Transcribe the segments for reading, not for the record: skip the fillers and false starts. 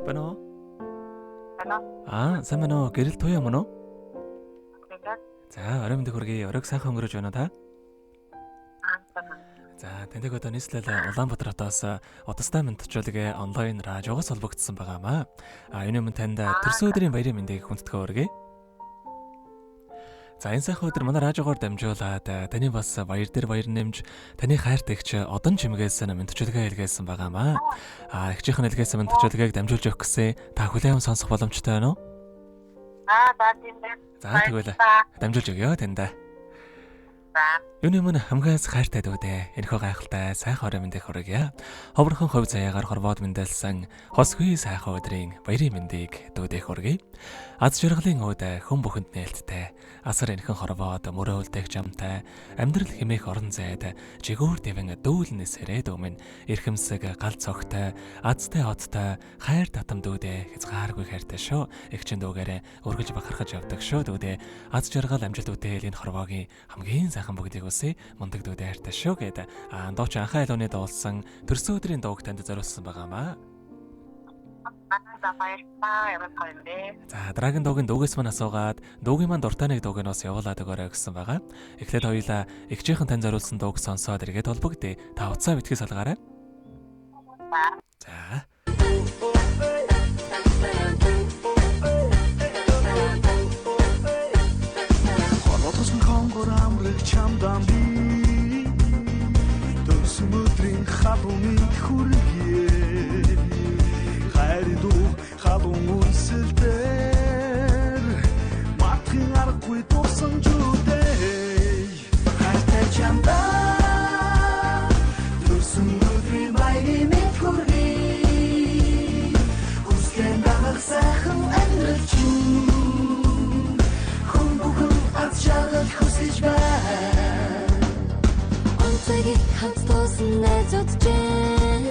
Байна уу? Ano? Сайн байна уу? Гэрэл туяа мөн үү? Тэгээд За, орой мэндийг хүргэе. Оройг сайхан өнгөрөөж байна уу та? sana. За, тэндэг одоо нийслэл Улаанбаатар хотоос удастай мэдчилгээ онлайн радиогоос холбогдсон байгаамаа. Энэ өмнө танд төрсөн өдрийн баярын мэндийг хүндэтгэн хүргэе. За, энэ сайхан өдөр манай радиогоор дамжуулаад таны бас баяр дээр баяр нэмж таны хайрт игч одон чимгээс мэдчилгээ илгээсэн байгаамаа. Игчийнхэн илгээсэн мэдчилгээг дамжуулж өгөх гэсэн та хүлээм сонсох боломжтой байна уу? Дааtiin din. За, тэгвэл дамжуулж өгье танд. За. Юуны өмнө хамгаас хайртай дүүдээ энэхүү гайхалтай сайхан орой мэндийг хүргье. Ховрхон хувь заяагаар хорвоод мэндэлсэн хосгүй сайхан өдрийн баярын мэндийг дүүдээ хүргэе. Аз жаргалын өөд хүн бүхэнд нээлттэй асар энхэн хорвоод мөрөө үлдээх жамтай амьдрал хэмээх орон зайд жигүүр дэвэн дүүлнэс ирээд өмнө эрхэмсэг гал цогтой азтай хоттой хайр татам дүүдээ хязгааргүй хайртай шүү. Игчин дүүгээрээ өргөж бахархаж явдаг шүү дүүдээ аз жаргал амжилт үтээл энэ хорвоогийн хамгийн сайхан бүгдийг үсэ мундаг дүүдээ хайртай шүү гэдэг дооч анхаа илүүний дуулсан төрсөн өдрийн дууг танд зориулсан байгаамаа. За, дараагийн дуугийн дуугээс мань асуугаад дуугийн мань дуртай нэг дууг нь бас явуулаад өгөөрэй гэсэн байгаа. Эхлээд хоёулаа игчийнхэн тань зориулсан дууг сонсоод эргээд холбогдъё. Та уцаа битгий салгаарай. За. Холоотсон хонгор амрах чамдан би төрсөн өдрийн халуун хүргэе. Хайрдуу халуун үнсэлдэр матхин аргагүй дурсан зүдэй. Хайртай чамдан төрсөн өдрийн баярын хүргэе. Хүсгэн дагах сайхан амьдрал чинь хүн бүхэн аз жаргал хүсэж байна. Онцгийг хамт тоосон найзууд чинь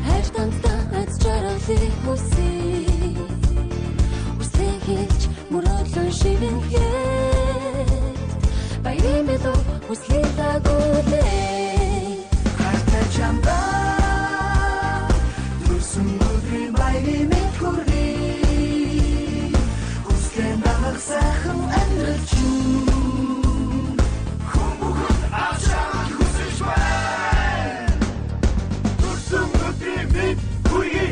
хайр тантаа аз жаргалыг хүсье. Үсээ хийж мөрөдлөн шивэн хэд баярын мэдүү хүслээ дагуулээ. Хайртай чамдан төрсөн өдрийн баярын хүргэе. Хүсгэн дагах сайхан амьдрал чинь хүн бүхэн аз жаргал хүсэж байна. Төрсөн өдрийн хүргэе.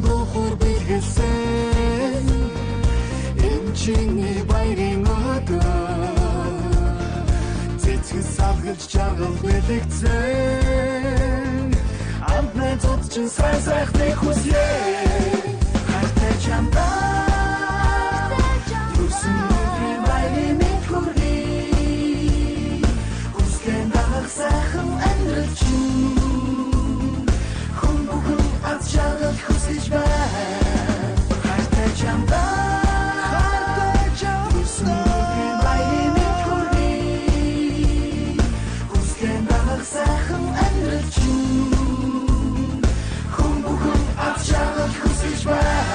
Бохор бэлгэлсэн Энчиний баярын өдөр Цэцгэн салгалж жаргал бэлэгцэн Амт найзууд чинь сайн сайхныг хүсье. Хайртай чамдан төрсөн өдрийн баярын хүргэе. Хүсгэн дагах сайхан амьдрал чинь хүн бүхэн аз жаргал хүсэж байна. Хайртай чамдан төрсөн өдрийн баярын хүргэе. Хүсгэн дагах сайхан амьдрал чинь хүн бүхэн аз жаргал хүсэж байна.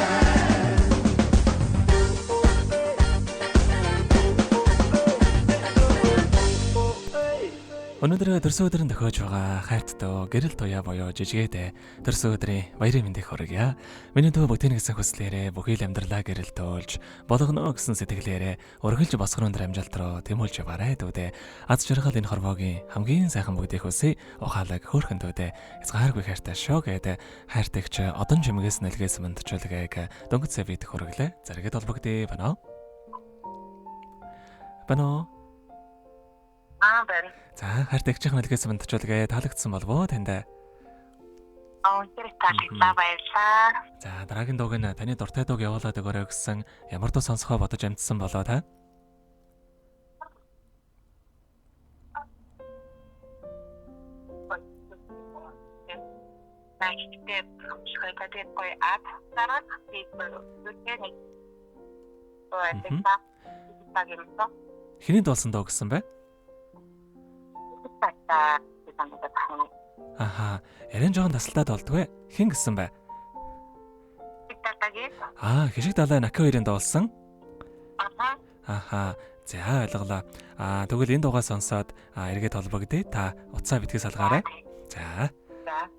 Өнөөдөр төрсөн өдрийн тохиож байгаа хайрттай гэрэл туяа боёо жижигэдэ төрсөн өдрийн баярын мэндийг хүргье. Миний төв бүтээн гэсэн хүслээрээ бүхий л амьдралаа гэрэлтүүлж болгоно гэсэн сэтгэлээрээ өргөлж босгоон дээр амжилт руу тэмүүлж яваарай дүүдээ. Аз жаргал энэ хорвоогийн хамгийн сайхан бүгдийг үсэ ухаалаг хөөрхөн дүүдээ хязгааргүй хайртай шүү гэдэг хайртагч одон чимгээс нэлгээс мэдчилгээг дөнгөцөө бид хүргэлээ. Зэрэгэд холбогдъё байна уу? Байна уу? Байна. За, хайртай игчийнхэн нэлгээс мэдчилгээ таалагдсан болов уу танд? Тэр таалагдсан баярлаа. За, дараагийн дууг нь таны дуртай дууг явуулаад өгөөрэй гэсэн ямар дуу сонсохоо бодож амжсан болоо та? Nächste Schritte bei Arzt, die цаг юм доо. Хэний дуулсан дуу гэсэн бэ? Тата гэдэг тань. Аха. Ярин жоохон тасалдаад болдгоо. Хэн гэсэн бэ? Татагийн. Хишиг далай Наки хоёрын дуулсан. Аха. Аха. За ойлголоо. Тэгвэл энэ дуугаа сонсоод эргээд холбогдъё. Та утсаа битгий салгаарай. За. За.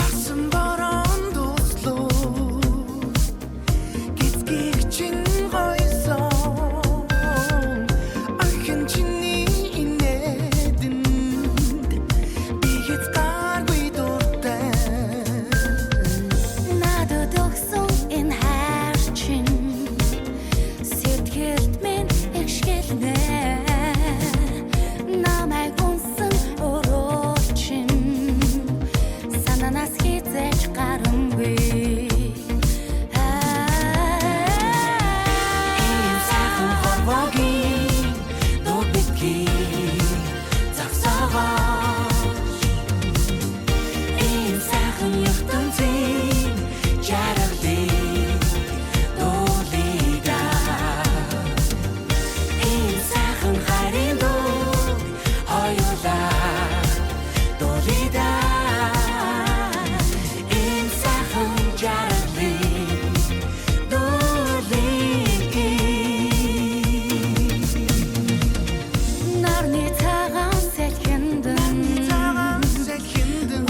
Асан борон дуслуу гизгийг чин гойсон ахин чиний инээдэнд бигэц гаргүй дуртай Надад өгсөн энэ хайр чинь сэтгэлд минь ихшгэлнэ намайг унсан өрөө чинь сананаас хизээж гарамгүй ийм сайхан хорвогийн дуу битгий загсаагаач ийм сайхан ертөнцийн жаргалыг дуулида ийм сайхан хайрын дуу хоёулаа дуулида ийм сайхан жаргалыг дуулида нарны цагаан сэлхэндэн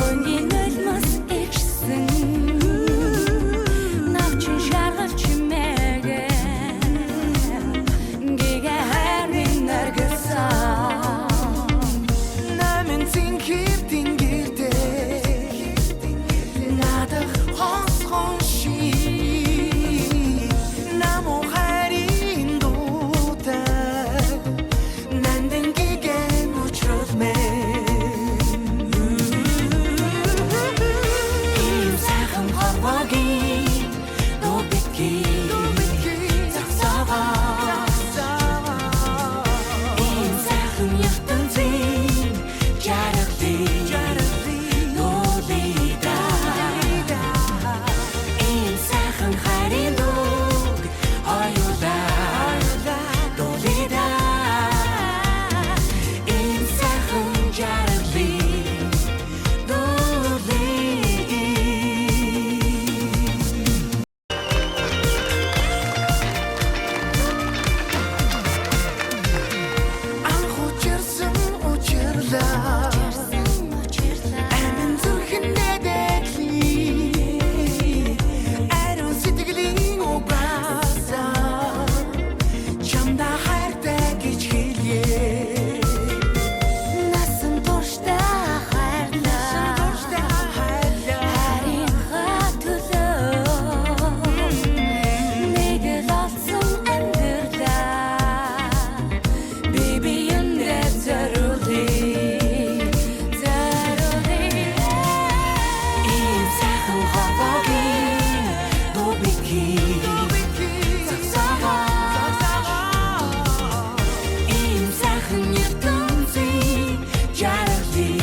өнгийн нулимс ичсэн навчин шаргал чимээгэ гэгэ хайрын наргасан намын зинхэр тэнгэртэй надад хосхон ши намо хайрын дуутай нандин гигэн учруулмэ ийм сайхан хорвогийн дуу битгий загсаагаа ийм сайхан ертөнцийн жаргалыг дуулида ийм сайхан хайрын дуу хоёулаа дуулида ийм сайхан жаргалыг дуулида анх учирсан учирлаа амин зүрхэндээ дэхли ариун сэтгэлийн угаасаа чамда хайртай гэж хэлье насан туршдаа хайрлаа харин хатулаа нэг л олсон амьдралаа биби энэ зориулъя ийм сайхан хорвогийн дуу битгий загсаагаа ийм сайхан ертөнцийн жаргалыг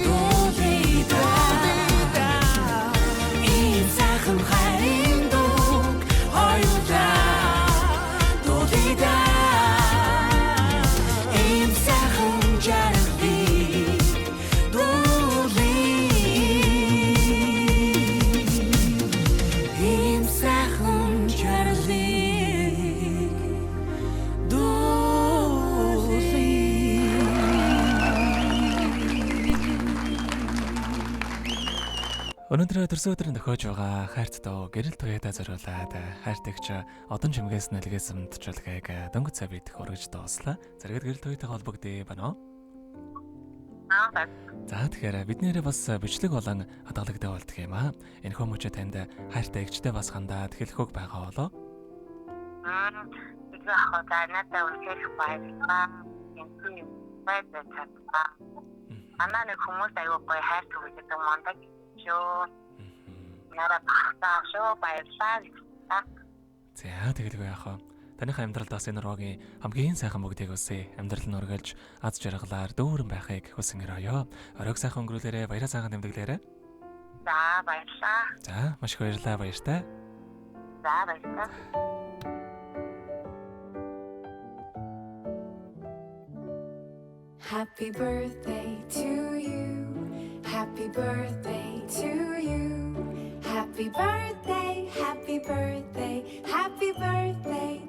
дуулида ийм сайхан хайрын дуу хоёулаа дуулида ийм сайхан жаргалыг ийм сайхан жаргалыг Өнөөдөр төрсөн өдрийн тохиож байгаа хайрт дуу гэрэл туяада зориулаад хайртагч одон чимгээс нэлгээс мэдчилгээг дөнгөж цай битэх урагж дууслаа. Зэрэгт гэрэл туяатай холбогдъё байна уу? За тэгэхээр бид нэрээ бас бичлэг болон хадгалагтай болдгоо юм аа. Энэ хүмүүжээ танд хайртагчтай бас хандаад хэлэхөг байгаа болоо. Бид хаваа надад үнсэх баярлалаа. Энэ байдаг цаатаа. Манай нэг хүмүүс аюу гой хайр түгэж мондаг шүү. нараа багтаа шүү баярлалаа. За тэгэлгүй яах вэ? Таныхаа амьдралд бас энэ уруугийн хамгийн сайхан бүгдийг үсэ. Амьдрал нь өргөлж аз жаргалаар дүүрэн байхыг хүсэн өрөөё. Оройг сайхан өнгөрүүлээрэ, баяраа сайхан тэмдэглээрэ. За баярлалаа. За маш их баярлалаа, баяртай. За баярлалаа. Happy birthday to you. Happy birthday to you. Happy birthday, happy birthday, happy birthday